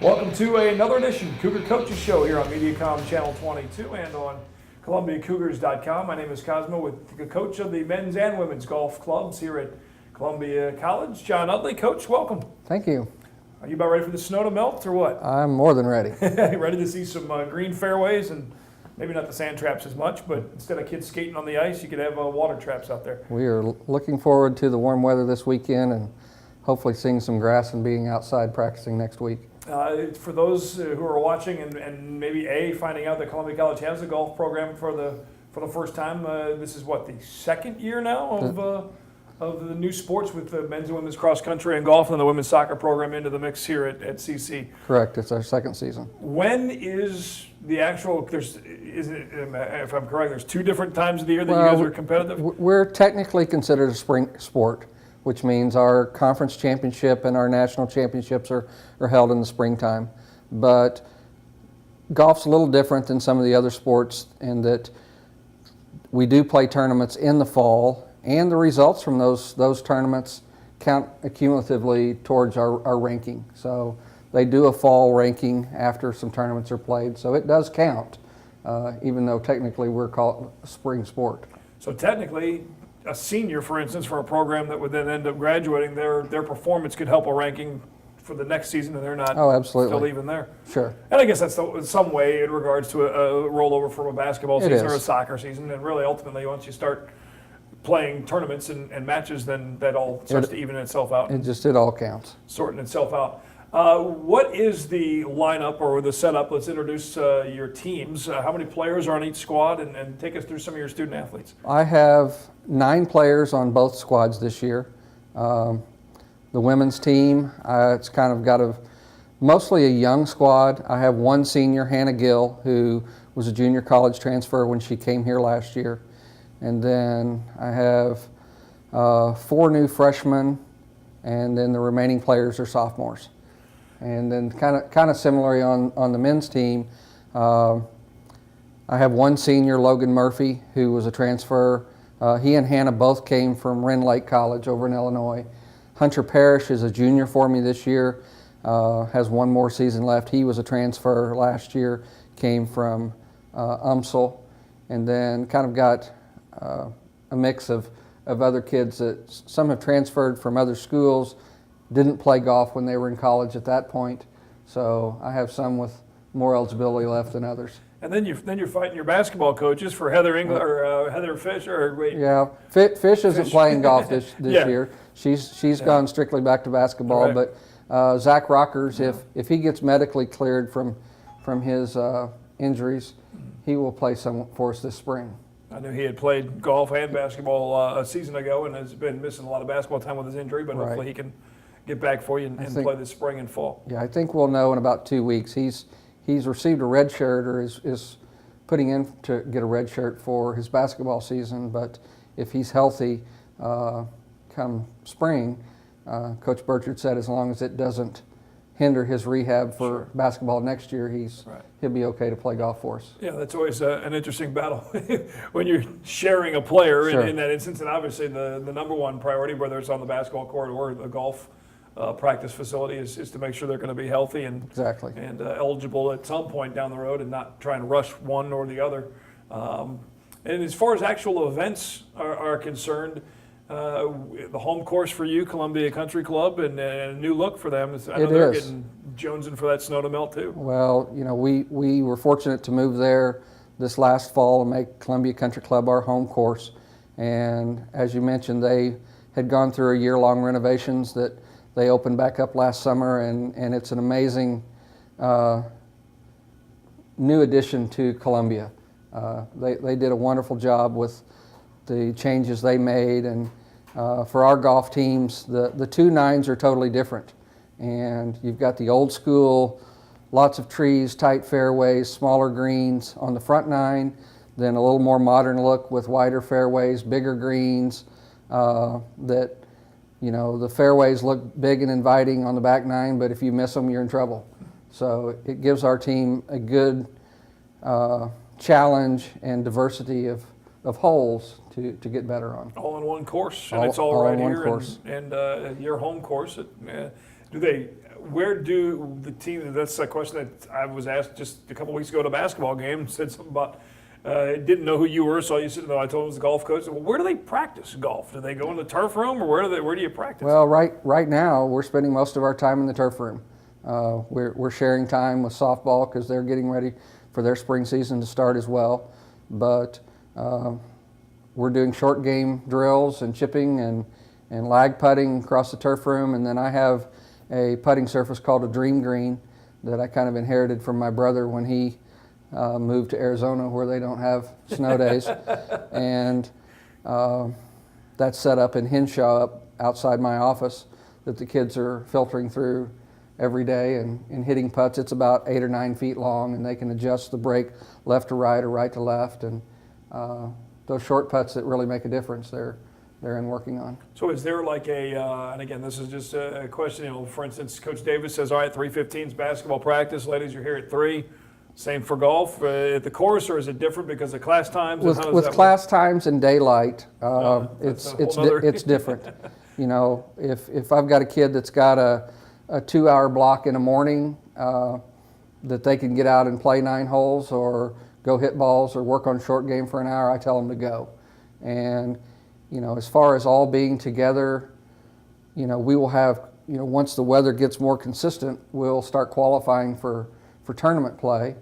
Welcome to another edition Cougar Coaches Show here on Mediacom Channel 22 and on ColumbiaCougars.com. My name is Cosmo with the coach of the men's and women's golf clubs here at Columbia College, John Utley. Coach, welcome. Thank you. Are you about ready for the snow to melt or what? I'm more than ready. Ready to see some green fairways and maybe not the sand traps as much, but instead of kids skating on the ice, you could have water traps out there. We are looking forward to the warm weather this weekend and hopefully seeing some grass and being outside practicing next week. For those who are watching and maybe finding out that Columbia College has a golf program for the first time, this is what, the second year now of the new sports with the men's and women's cross country and golf and the women's soccer program into the mix here at CC. Correct. It's our second season. When is the actual? If I'm correct, there's two different times of the year that you guys are competitive. We're technically considered a spring sport, which means our conference championship and our national championships are held in the springtime. But golf's a little different than some of the other sports in that we do play tournaments in the fall, and the results from those tournaments count accumulatively towards our ranking. So they do a fall ranking after some tournaments are played, so it does count, even though technically we're called a spring sport. So technically, a senior, for instance, for a program that would then end up graduating, their performance could help a ranking for the next season, and they're not still even there. Sure. And I guess that's some way in regards to a rollover from a basketball season or a soccer season, and really ultimately once you start playing tournaments and matches, then that all starts to even itself out. It all counts. Sorting itself out. What is the lineup or the setup? Let's introduce your teams. How many players are on each squad, and take us through some of your student athletes. I have 9 players on both squads this year. The women's team, it's kind of got mostly a young squad. I have one senior, Hannah Gill, who was a junior college transfer when she came here last year. And then I have 4 new freshmen, and then the remaining players are sophomores. And then kind of similarly on the men's team, I have one senior, Logan Murphy, who was a transfer. He and Hannah both came from Wren Lake College over in Illinois. Hunter Parrish is a junior for me this year, has one more season left. He was a transfer last year, came from UMSL, and then kind of got a mix of other kids that some have transferred from other schools, didn't play golf when they were in college at that point. So I have some with more eligibility left than others. And then you're fighting your basketball coaches for Heather Heather Fish or wait. Yeah, Fish isn't playing golf this year. She's gone strictly back to basketball. Right. But Zach Rockers, if he gets medically cleared from his injuries, he will play some for us this spring. I knew he had played golf and basketball a season ago and has been missing a lot of basketball time with his injury, but hopefully he can get back for you and play this spring and fall. Yeah, I think we'll know in about 2 weeks. He's received a red shirt or is putting in to get a red shirt for his basketball season, but if he's healthy come spring, Coach Burchard said as long as it doesn't hinder his rehab for basketball next year, he'll be okay to play golf for us. Yeah, that's always an interesting battle when you're sharing a player in that instance, and obviously the number one priority, whether it's on the basketball court or the golf practice facility, is to make sure they're going to be healthy and eligible at some point down the road, and not trying to rush one or the other. And as far as actual events are concerned, the home course for you, Columbia Country Club, and a new look for them. I know they're getting jonesing for that snow to melt too. Well, we were fortunate to move there this last fall and make Columbia Country Club our home course. And as you mentioned, they had gone through a year-long renovations that they opened back up last summer, and it's an amazing new addition to Columbia. They did a wonderful job with the changes they made, and for our golf teams, the 2 nines are totally different. And you've got the old school, lots of trees, tight fairways, smaller greens on the front 9, then a little more modern look with wider fairways, bigger greens, that the fairways look big and inviting on the back 9, but if you miss them, you're in trouble. So it gives our team a good challenge and diversity of holes to get better on. All in one course, and it's all right here, course. and your home course. Do they? where do the team? That's a question that I was asked just a couple weeks ago at a basketball game. Said something about didn't know who you were, saw you sitting there. I told him it was the golf coach. Well, where do they practice golf? Do they go in the turf room, or where do you practice? Well, right now we're spending most of our time in the turf room. We're sharing time with softball because they're getting ready for their spring season to start as well. But we're doing short game drills and chipping and lag putting across the turf room. And then I have a putting surface called a Dream Green that I kind of inherited from my brother when he moved to Arizona where they don't have snow days. And that's set up in Henshaw up outside my office that the kids are filtering through every day and hitting putts. It's about 8 or 9 feet long, and they can adjust the break left to right or right to left. And those short putts that really make a difference, they're in working on. So is there like and again, this is just a question, for instance, Coach Davis says, all right, 3:15 is basketball practice. Ladies, you're here at 3. Same for golf at the course, or is it different because of class times? With class times and daylight, it's different. If I've got a kid that's got a 2-hour block in the morning that they can get out and play 9 holes or go hit balls or work on short game for an hour, I tell them to go. And as far as all being together, we will have, once the weather gets more consistent, we'll start qualifying for tournament play.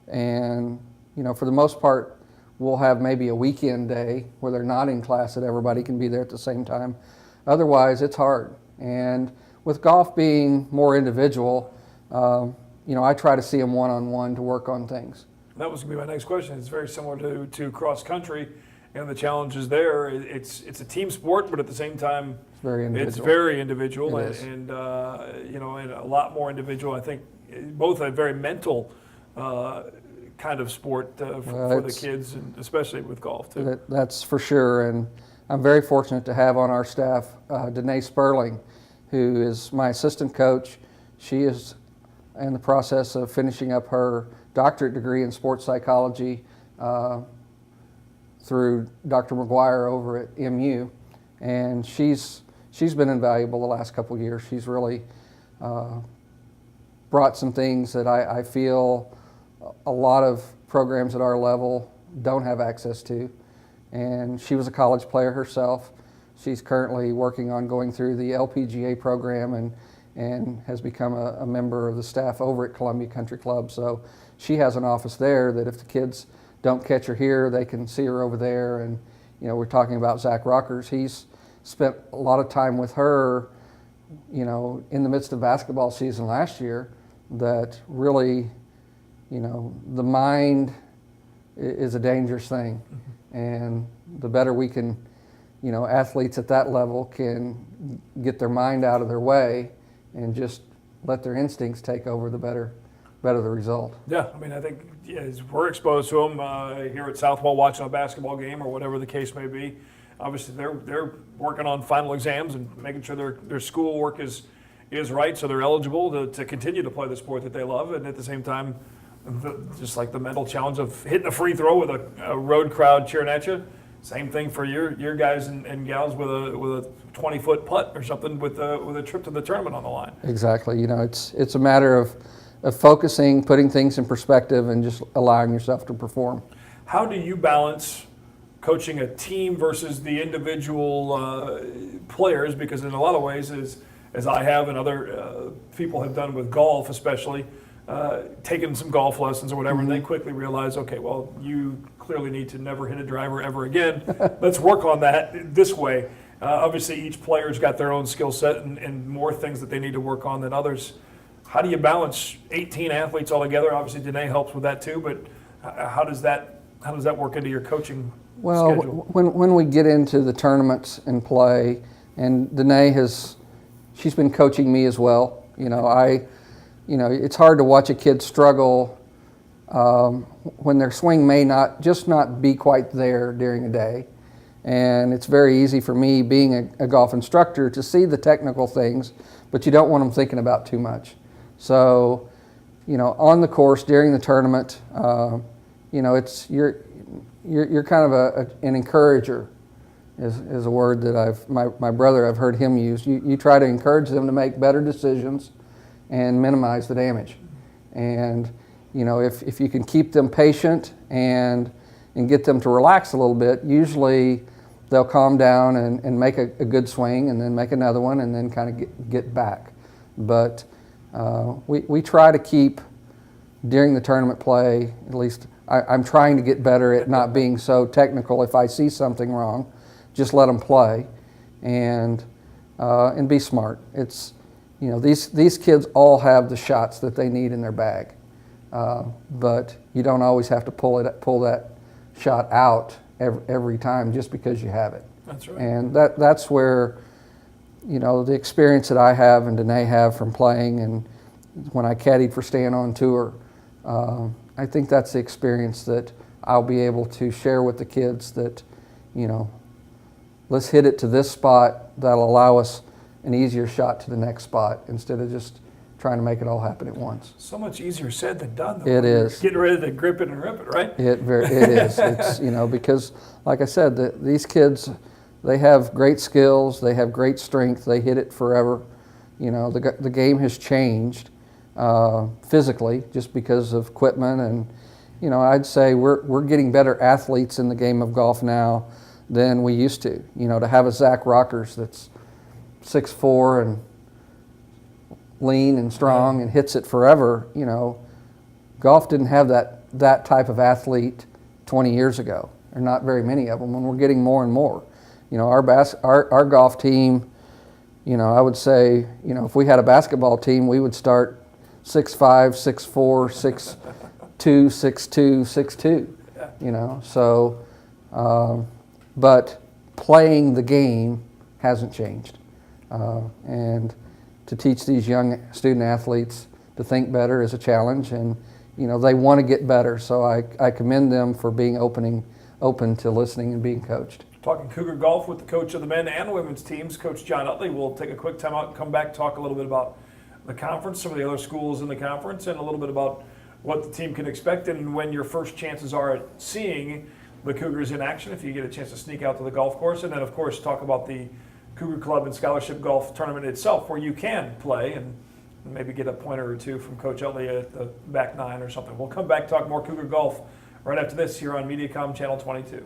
And, for the most part, we'll have maybe a weekend day where they're not in class that everybody can be there at the same time. Otherwise, it's hard. And with golf being more individual, I try to see them one-on-one to work on things. That was going to be my next question. It's very similar to cross country. And the challenges there, it's a team sport, but at the same time, it's very individual. It's very individual, and and a lot more individual. I think both a very mental kind of sport for the kids, and especially with golf too. That's for sure. And I'm very fortunate to have on our staff Danae Sperling, who is my assistant coach. She is in the process of finishing up her doctorate degree in sports psychology through Dr. McGuire over at MU, and she's been invaluable the last couple of years. She's really brought some things that I feel a lot of programs at our level don't have access to. And she was a college player herself. She's currently working on going through the LPGA program and has become a member of the staff over at Columbia Country Club. So she has an office there that if the kids don't catch her here, they can see her over there. And we're talking about Zach Rockers. He's spent a lot of time with her, in the midst of basketball season last year. That really, the mind is a dangerous thing, and the better we can, athletes at that level can get their mind out of their way and just let their instincts take over, the better the result. Yeah, I think as we're exposed to them here at Southwell, watching a basketball game or whatever the case may be. Obviously, they're working on final exams and making sure their schoolwork is right, so they're eligible to continue to play the sport that they love, and at the same time, just like the mental challenge of hitting a free throw with a road crowd cheering at you. Same thing for your guys and gals with a 20-foot putt or something with a trip to the tournament on the line. Exactly. It's a matter of focusing, putting things in perspective, and just allowing yourself to perform. How do you balance coaching a team versus the individual players? Because in a lot of ways, as I have and other people have done with golf especially, taken some golf lessons or whatever, and they quickly realize, okay, well, you clearly need to never hit a driver ever again. Let's work on that this way. Obviously, each player's got their own skill set and more things that they need to work on than others. How do you balance 18 athletes all together? Obviously, Danae helps with that too, but how does that work into your coaching schedule? When we get into the tournaments and play, and Danae she's been coaching me as well. It's hard to watch a kid struggle when their swing may not be quite there during a day. And it's very easy for me, being a golf instructor, to see the technical things, but you don't want them thinking about too much. So, on the course during the tournament, it's you're kind of an encourager, is a word that my brother, I've heard him use. You try to encourage them to make better decisions and minimize the damage. And if you can keep them patient and get them to relax a little bit, usually they'll calm down and make a good swing and then make another one and then kind of get back. But we try to keep, during the tournament play, at least I'm trying to get better at not being so technical. If I see something wrong, just let them play and be smart. It's, these kids all have the shots that they need in their bag. But you don't always have to pull that shot out every time just because you have it. That's right. And that's where, the experience that I have and Danae have from playing, and when I caddied for Stan on tour, I think that's the experience that I'll be able to share with the kids that, let's hit it to this spot that'll allow us an easier shot to the next spot instead of just trying to make it all happen at once. So much easier said than done, though. It is. Getting ready to grip it and rip it, right? It is. It's, because, like I said, these kids, they have great skills, they have great strength, they hit it forever. The game has changed physically just because of equipment, and I'd say we're getting better athletes in the game of golf now than we used to. To have a Zach Rockers that's 6'4" and lean and strong and hits it forever, golf didn't have that type of athlete 20 years ago. There are not very many of them, and we're getting more and more. Our golf team, I would say, if we had a basketball team, we would start 6'5", 6'4", 6'2", 6'2", 6'2", so, but playing the game hasn't changed. And to teach these young student athletes to think better is a challenge, and they want to get better. So I commend them for being open to listening and being coached. Talking Cougar golf with the coach of the men and women's teams, Coach John Utley. We'll take a quick time out and come back, talk a little bit about the conference, some of the other schools in the conference, and a little bit about what the team can expect and when your first chances are at seeing the Cougars in action, if you get a chance to sneak out to the golf course. And then, of course, talk about the Cougar Club and Scholarship Golf Tournament itself, where you can play and maybe get a pointer or two from Coach Utley at the back nine or something. We'll come back, talk more Cougar golf right after this here on MediaCom Channel 22.